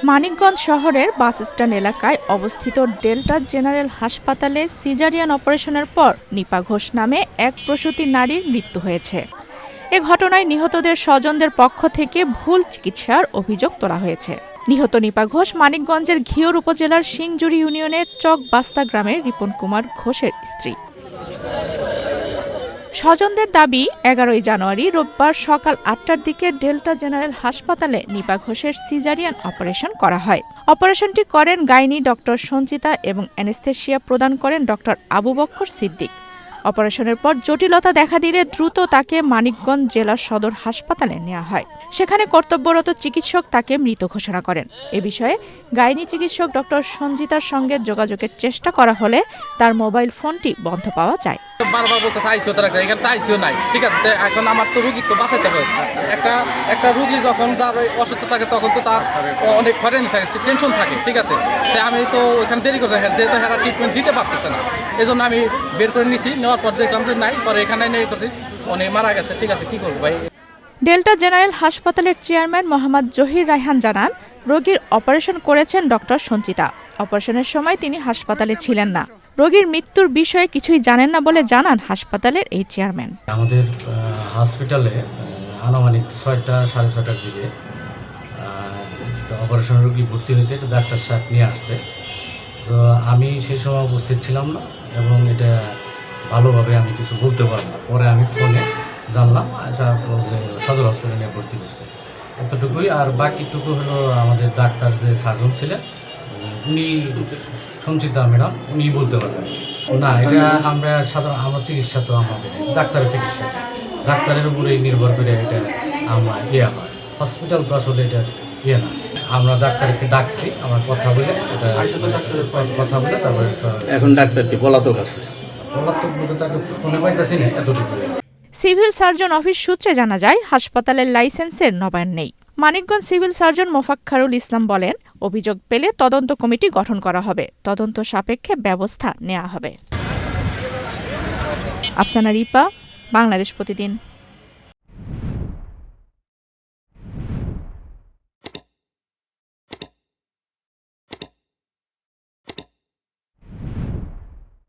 মানিকগঞ্জ শহরের বাসস্ট্যান্ড এলাকায় অবস্থিত ডেল্টা জেনারেল হাসপাতালে সিজারিয়ান অপারেশনের পর নিপা ঘোষ নামে এক প্রসূতি নারীর মৃত্যু হয়েছে। এ ঘটনায় নিহতদের স্বজনদের পক্ষ থেকে ভুল চিকিৎসার অভিযোগ তোলা হয়েছে। নিহত নিপা ঘোষ মানিকগঞ্জের ঘিওর উপজেলার সিংজুরি ইউনিয়নের চকবাস্তা গ্রামের রিপন কুমার ঘোষের স্ত্রী। স্বজনদের দাবি 11 জানুয়ারি রোববার সকাল 8টার দিকে ডেল্টা জেনারেল হাসপাতালে নিপা ঘোষের সিজারিয়ান অপারেশন করা হয়। অপারেশনটি করেন গাইনি ডক্টর সঞ্চিতা এবং অ্যানেস্থেশিয়া প্রদান করেন ডক্টর আবু বক্কর সিদ্দিক। অপারেশনের পর জটিলতা দেখা দিলে দ্রুত তাকে মানিকগঞ্জ জেলা সদর হাসপাতালে নেওয়া হয়। সেখানে কর্তব্যরত চিকিৎসক তাকে মৃত ঘোষণা করেন। এ বিষয়ে গাইনি চিকিৎসক ডক্টর সঞ্জিতার সঙ্গে যোগাযোগের চেষ্টা করা হলে তার মোবাইল ফোনটি বন্ধ পাওয়া যায়। বারবার বলতে আইসিও তো রাখতে, এখানে তো আইসিও নাই। ঠিক আছে, এখন আমার তো রুগী তো বাঁচাতে হবে। একটা রুগী যখন তার অসুস্থ থাকে তখন তো তার অনেক হয়রানি থাকে, টেনশন থাকে। ঠিক আছে, তাই আমি তো ওখানে দেরি করে যেহেতু হেরা ট্রিটমেন্ট দিতে পারতেছে না, এই জন্য আমি বের করে নিছি। নেওয়ার পর দেখলাম যে নাই, পরে এখানে নিয়ে করছি অনেক মারা গেছে। ঠিক আছে, কি করবো ভাই। ডেল্টা জেনারেল হাসপাতালের চেয়ারম্যান মোহাম্মদ জহির রায়হান জানান, রোগীর অপারেশন করেছেন ডক্টর সঞ্চিতা। অপারেশনের সময় তিনি হাসপাতালে ছিলেন না। রোগীর মৃত্যুর বিষয়ে কিছুই জানেন না বলে জানান হাসপাতালের এই চেয়ারম্যান। আমাদের হসপিটালে আনুমানিক 6টা সাড়ে 6টার দিকে অপারেশন রোগী ভর্তি হয়েছে। এটা ডাক্তার সাহেব নিয়ে আসছে। তো আমি সেই সময় উপস্থিত ছিলাম না এবং এটা ভালোভাবে আমি কিছু বলতে পারলাম না। পরে আমি ফোনে জানলাম যে সদর হসপিটালে নিয়ে ভর্তি করছে, এতটুকুই। আর বাকিটুকু হলো আমাদের ডাক্তার যে সার্জন ছিলেন উনি, সঞ্চিতা ম্যাডাম, উনি বলতে পারবেন। না, এটা আমরা সাধারণ আমার চিকিৎসা তো আমাদের ডাক্তারের চিকিৎসা, ডাক্তারের উপরেই নির্ভর করে এটা আমার হয়। হসপিটাল তো আসলে এটা না। আমরা ডাক্তারকে ডাকছি, আমার কথা বলে তারপরে এখন ডাক্তারকে পলাতক আছে, পলাতক বলতে তাকে ফোনে পাইতেছি না, এতটুকু। সিভিল সার্জন অফিস সূত্রে জানা যায়, হাসপাতালের লাইসেন্সের নবায়ন নেই। মানিকগঞ্জ সিভিল সার্জন মোফাক্খারুল ইসলাম বলেন, অভিযোগ পেলে তদন্ত কমিটি গঠন করা হবে, তদন্ত সাপেক্ষে ব্যবস্থা নেওয়া হবে। আফসানা রিপা, বাংলাদেশ প্রতিদিন।